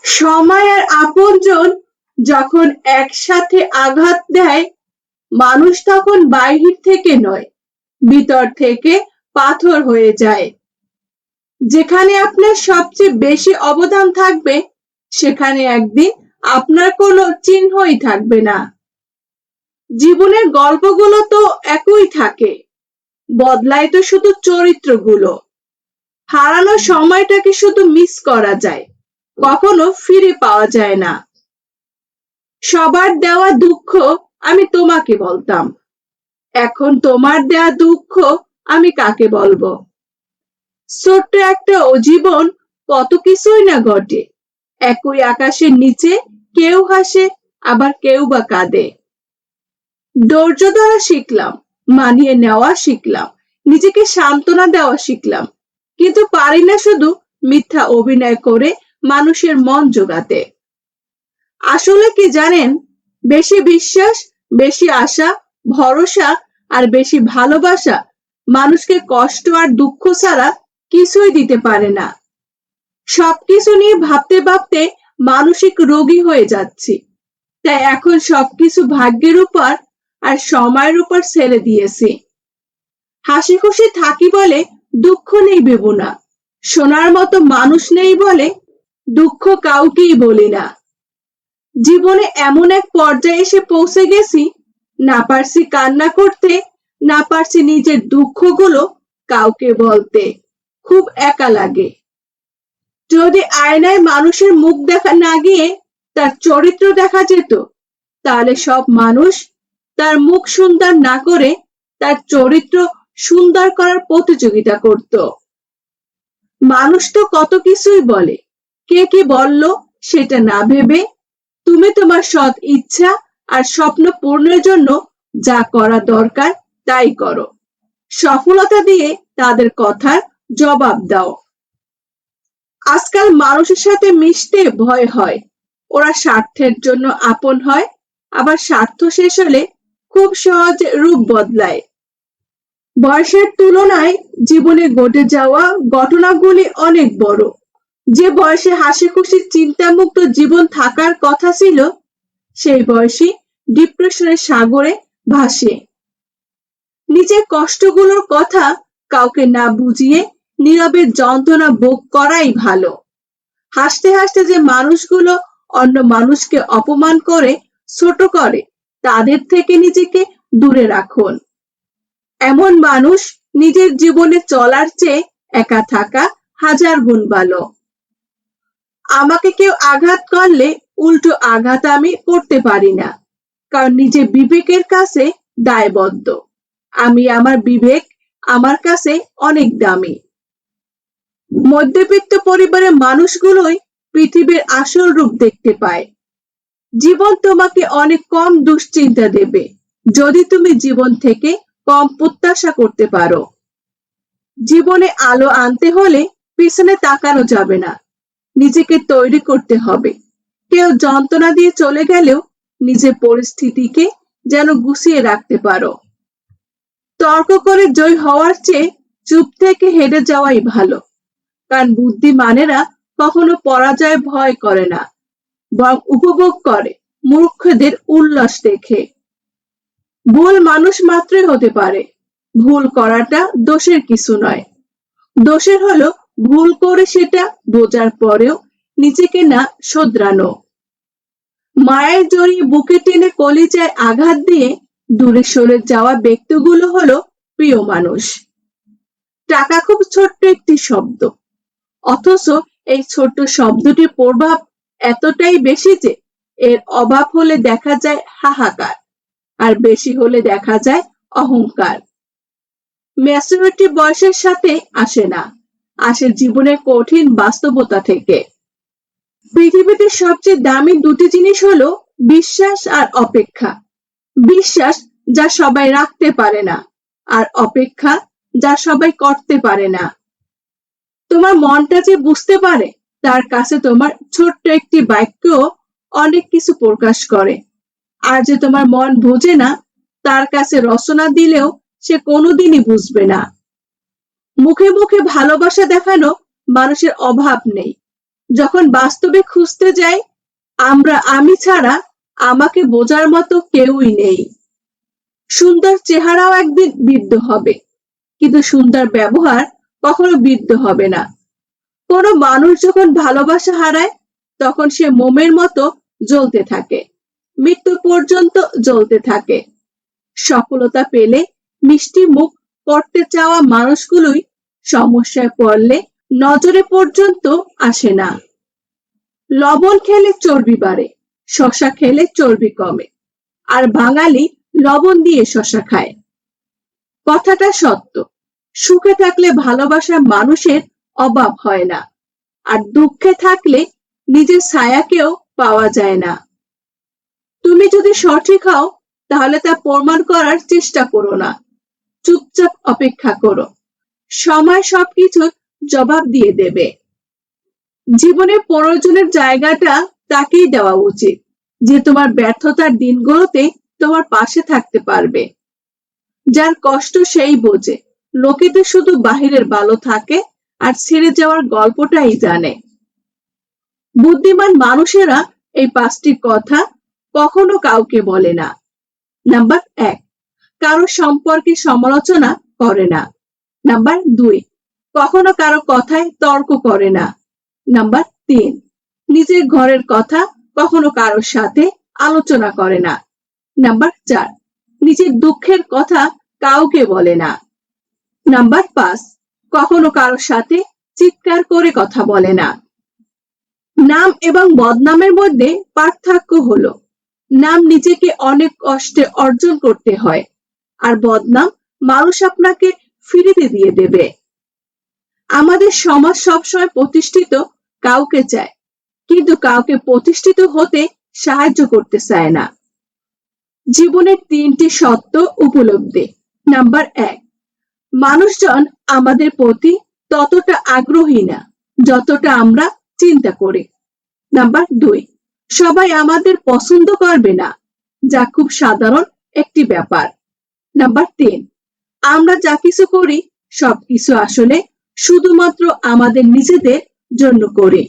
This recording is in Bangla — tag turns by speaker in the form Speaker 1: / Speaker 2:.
Speaker 1: সময় আর আপনজন যখন একসাথে আঘাত দেয়, মানুষ তখন বাহির থেকে নয়, ভিতর থেকে পাথর হয়ে যায়। যেখানে আপনার সবচেয়ে বেশি অবদান থাকবে, সেখানে একদিন আপনার কোনো চিহ্নই থাকবে না। জীবনের গল্পগুলো তো একই থাকে, বদলায় তো শুধু চরিত্রগুলো। হারানো সময়টাকে শুধু মিস করা যায়, কখনো ফিরে পাওয়া যায় না। সবার দেওয়া দুঃখ আমি তোমাকে বলতাম, এখন তোমার দেওয়া দুঃখ আমি কাকে বলবো? ছোট্ট একটা জীবন, কত কিছুই না ঘটে। একই আকাশের নিচে কেউ হাসে, আবার কেউ বা কাঁদে। ধৈর্য ধরা শিখলাম, মানিয়ে নেওয়া শিখলাম, নিজেকে সান্ত্বনা দেওয়া শিখলাম, কিন্তু পারি না শুধু মিথ্যা অভিনয় করে মানুষের মন জোগাতে। আসলে কি জানেন, বেশি বিশ্বাস, বেশি আশা, ভরসা আর বেশি ভালোবাসা মানুষকে কষ্ট আর দুঃখ ছাড়া কিছুই দিতে পারে না। সবকিছু নিয়ে ভাবতে ভাবতে মানসিক রোগী হয়ে যাচ্ছি, তাই এখন সবকিছু ভাগ্যের উপর আর সময়ের উপর ছেড়ে দিয়েছি। হাসি খুশি থাকি বলে দুঃখ নেই ভেবো না, শোনার মতো মানুষ নেই বলে দুঃখ কাউকেই বলি না। জীবনে এমন এক পর্যায়ে এসে পৌঁছে গেছি, না পারছি কান্না করতে, না পারছি নিজের দুঃখগুলো কাউকে বলতে। খুব একা লাগে। যদি আয়নায় মানুষের মুখ দেখা না গিয়ে তার চরিত্র দেখা যেত, তাহলে সব মানুষ তার মুখ সুন্দর না করে তার চরিত্র সুন্দর করার প্রতিযোগিতা করত। মানুষ তো কত কিছুই বলে, কে কি বলল সেটা না ভেবে তুমি তোমার সৎ ইচ্ছা আর স্বপ্ন পূরণের জন্য যা করা দরকার তাই করো। সফলতা দিয়ে তাদের কথার জবাব দাও। আজকাল মানুষের সাথে মিশতে ভয় হয়, ওরা স্বার্থের জন্য আপন হয়, আবার স্বার্থ শেষ হলে খুব সহজে রূপ বদলায়। বয়সের তুলনায় জীবনে ঘটে যাওয়া ঘটনাগুলি অনেক বড়। যে বয়সে হাসি খুশি চিন্তামুক্ত জীবন থাকার কথা ছিল, সেই বয়সী ডিপ্রেশনের সাগরে ভাসে। নিজের কষ্টগুলোর কথা কাউকে না বুঝিয়ে নীরবে যন্ত্রণা ভোগ করাই ভালো। হাসতে হাসতে যে মানুষগুলো অন্য মানুষকে অপমান করে, ছোট করে, তাদের থেকে নিজেকে দূরে রাখুন। এমন মানুষ নিজের জীবনে চলার চেয়ে একা থাকা হাজার গুণ ভালো। আমাকে কেউ আঘাত করলে উল্টো আঘাত আমি করতে পারি না, কারণ নিজের বিবেকের কাছে দায়বদ্ধ। আমি আমার বিবেক আমার কাছে অনেক দামি। মধ্যবিত্ত পরিবারের মানুষগুলোই পৃথিবীর আসল রূপ দেখতে পায়। জীবন তোমাকে অনেক কম দুশ্চিন্তা দেবে, যদি তুমি জীবন থেকে কম প্রত্যাশা করতে পারো। জীবনে আলো আনতে হলে পিছনে তাকানো যাবে না, নিজেকে তৈরি করতে হবে। কেউ যন্ত্রণা দিয়ে চলে গেলেও নিজের পরিস্থিতিকে যেন গুছিয়ে রাখতে পারো। তর্ক করে জয় হওয়ার চেয়ে চুপ থেকে হেরে যাওয়াই ভালো, কারণ বুদ্ধিমানেরা কখনো পরাজয় ভয় করে না, বরং উপভোগ করে মূর্খদের উল্লাস দেখে। ভুল মানুষ মাত্রই হতে পারে, ভুল করাটা দোষের কিছু নয়। দোষের হলো ভুল করে সেটা বোঝার পরেও নিজেকে না শোধরানো। মায়ের জড়িয়ে বুকে টেনে কলিজায় আঘাত দিয়ে দূরে সরে যাওয়া ব্যক্তিগুলো হলো প্রিয় মানুষ। টাকা খুব ছোট্ট একটি শব্দ, অথচ এই ছোট্ট শব্দটির প্রভাব এতটাই বেশি যে এর অভাব হলে দেখা যায় হাহাকার, আর বেশি হলে দেখা যায় অহংকার। ম্যাচুরিটি বয়সের সাথে আসে না, আসে জীবনের কঠিন বাস্তবতা থেকে। পৃথিবীতে সবচেয়ে দামি দুটি জিনিস হলো বিশ্বাস আর অপেক্ষা। বিশ্বাস যা সবাই রাখতে পারে না, আর অপেক্ষা যা সবাই করতে পারে না। তোমার মনটা যে বুঝতে পারে, তার কাছে তোমার ছোট্ট একটি বাক্য অনেক কিছু প্রকাশ করে। আর যে তোমার মন বোঝে না, তার কাছে রচনা দিলেও সে কোনোদিনই বুঝবে না। মুখে মুখে ভালোবাসা দেখানো মানুষের অভাব নেই, যখন বাস্তবে খুঁজতে যাই, আমি ছাড়া আমাকে বোঝার মতো কেউই নেই। সুন্দর চেহারাও একদিন বৃদ্ধ হবে, কিন্তু সুন্দর ব্যবহার কখনো বৃদ্ধ হবে না। কোনো মানুষ যখন ভালোবাসা হারায়, তখন সে মোমের মতো জ্বলতে থাকে, মৃত্যু পর্যন্ত জ্বলতে থাকে। সফলতা পেলে মিষ্টি মুখ করতে চাওয়া মানুষগুলোই সমস্যায় পড়লে নজরে পর্যন্ত আসে না। লবণ খেলে চর্বি বাড়ে, শশা খেলে চর্বি কমে, আর বাঙালি লবণ দিয়ে শশা খায়। কথাটা সত্য। সুখে থাকলে ভালোবাসার মানুষের অভাব হয় না, আর দুঃখে থাকলে নিজের ছায়াকেও পাওয়া যায় না। তুমি যদি সঠিক হও, তাহলে তা প্রমাণ করার চেষ্টা করো না, চুপচাপ অপেক্ষা করো। সময় সবকিছুর জবাব দিয়ে দেবে। জীবনের প্রয়োজনের জায়গাটা তাকেই দেওয়া উচিত, যে তোমার ব্যর্থতার দিনগুলোতে তোমার পাশে থাকতে পারবে। যার কষ্ট সেই বোঝে, লোকেদের শুধু বাহিরের ভালো থাকে আর ছেড়ে যাওয়ার গল্পটাই জানে। বুদ্ধিমান মানুষেরা এই 5টি কথা কখনো কাউকে বলে না। নাম্বার 1, কারো সম্পর্কে সমালোচনা করে না। নাম্বার 2, কখনো কারো কথায় তর্ক করে না। নাম্বার 3, নিজের ঘরের কথা কখনো কারোর সাথে আলোচনা করে না। নাম্বার 4, নিজের দুঃখের কথা কাউকে বলে না। নাম্বার 5, কখনো কারোর সাথে চিৎকার করে কথা বলে না। নাম এবং বদনামের মধ্যে পার্থক্য হলো, নাম নিজেকে অনেক কষ্টে অর্জন করতে হয়, আর বদনাম মানুষ আপনাকে ফিরিতে দিয়ে দেবে। আমাদের সমাজ সবসময় প্রতিষ্ঠিত কাউকে চায়, কিন্তু কাউকে প্রতিষ্ঠিত হতে সাহায্য করতে চায় না। জীবনের 3টি সত্য উপলব্ধি। নাম্বার 1, মানুষজন আমাদের প্রতি ততটা আগ্রহী না যতটা আমরা চিন্তা করি। নাম্বার 2, সবাই আমাদের পছন্দ করবে না, যা খুব সাধারণ একটি ব্যাপার। নাম্বার 3, আমরা যা কিছু করি সবকিছু আসলে শুধুমাত্র আমাদের নিজেদের জন্য করি।